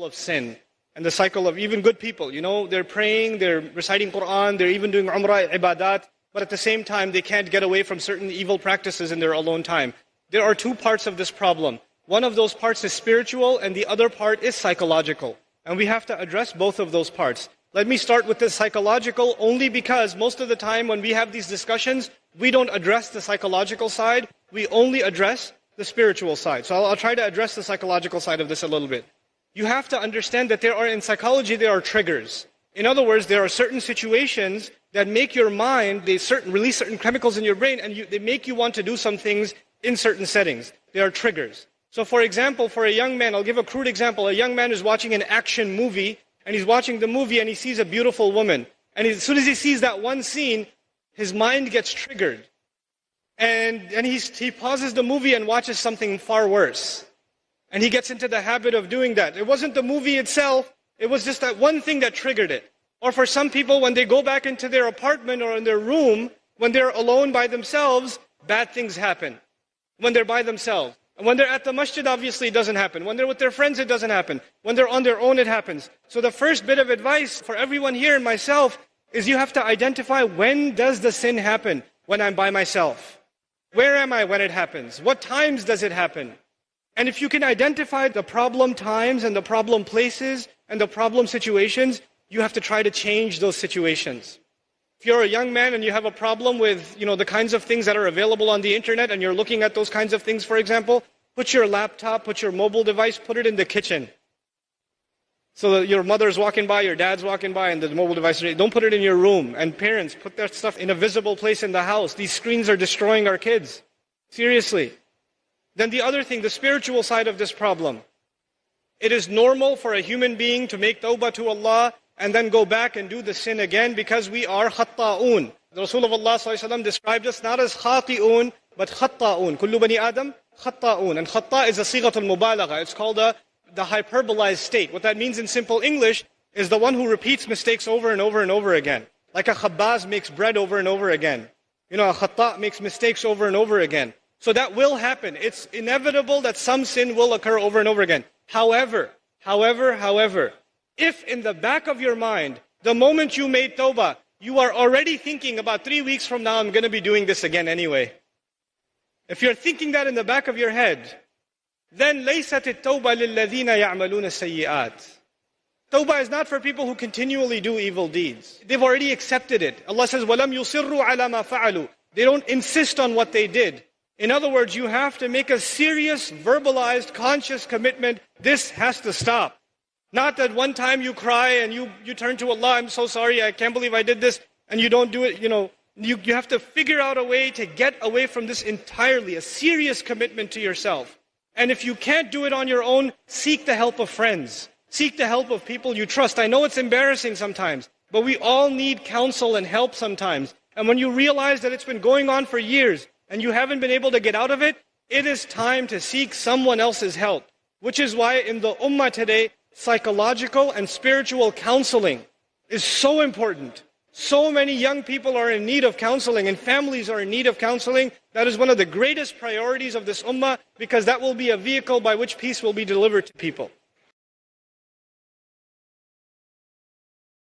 of sin and the cycle of even good people. You know, they're praying, they're reciting Quran, they're even doing Umrah, ibadat, but at the same time they can't get away from certain evil practices in their alone time. There are two parts of this problem. One of those parts is spiritual and the other part is psychological. And we have to address both of those parts. Let me start with the psychological only because most of the time when we have these discussions, we don't address the psychological side, we only address the spiritual side. So I'll try to address the psychological side of this a little bit. You have to understand that in psychology, there are triggers. In other words, there are certain situations that make your mind, release certain chemicals in your brain, and they make you want to do some things in certain settings. There are triggers. So for example, for a young man, I'll give a crude example. A young man is watching an action movie, and he's watching the movie and he sees a beautiful woman. And as soon as he sees that one scene, his mind gets triggered. And he pauses the movie and watches something far worse. And he gets into the habit of doing that. It wasn't the movie itself, it was just that one thing that triggered it. Or for some people, when they go back into their apartment or in their room, when they're alone by themselves, bad things happen. When they're by themselves. And when they're at the masjid, obviously it doesn't happen. When they're with their friends, it doesn't happen. When they're on their own, it happens. So the first bit of advice for everyone here and myself is you have to identify, when does the sin happen? When I'm by myself. Where am I when it happens? What times does it happen? And if you can identify the problem times and the problem places and the problem situations, you have to try to change those situations. If you're a young man and you have a problem with, the kinds of things that are available on the internet and you're looking at those kinds of things, for example, put your laptop, put your mobile device, put it in the kitchen. So that your mother's walking by, your dad's walking by, and the mobile device, don't put it in your room. And parents, put that stuff in a visible place in the house. These screens are destroying our kids. Seriously. Then the other thing, the spiritual side of this problem. It is normal for a human being to make tawbah to Allah and then go back and do the sin again because we are khatta'un. The Rasul of Allah ﷺ described us not as khati'un, but khatta'un. Kullu bani Adam, khatta'un. And khatta' is a sighatul mubalagha. It's called the hyperbolized state. What that means in simple English is the one who repeats mistakes over and over and over again. Like a khabbaz makes bread over and over again. A khatta' makes mistakes over and over again. So that will happen. It's inevitable that some sin will occur over and over again. However, if in the back of your mind, the moment you made tawbah, you are already thinking about 3 weeks from now, I'm going to be doing this again anyway. If you're thinking that in the back of your head, then لَيْسَتِ التَّوْبَةِ لِلَّذِينَ يَعْمَلُونَ السَّيِّئَاتِ. Tawbah is not for people who continually do evil deeds. They've already accepted it. Allah says, وَلَمْ يُصِرُّوا عَلَى مَا فَعَلُوا. They don't insist on what they did. In other words, you have to make a serious, verbalized, conscious commitment. This has to stop. Not that one time you cry and you turn to Allah, I'm so sorry, I can't believe I did this, and you don't do it, You have to figure out a way to get away from this entirely, a serious commitment to yourself. And if you can't do it on your own, seek the help of friends. Seek the help of people you trust. I know it's embarrassing sometimes, but we all need counsel and help sometimes. And when you realize that it's been going on for years, and you haven't been able to get out of it, it is time to seek someone else's help. Which is why in the ummah today, psychological and spiritual counseling is so important. So many young people are in need of counseling and families are in need of counseling. That is one of the greatest priorities of this ummah because that will be a vehicle by which peace will be delivered to people.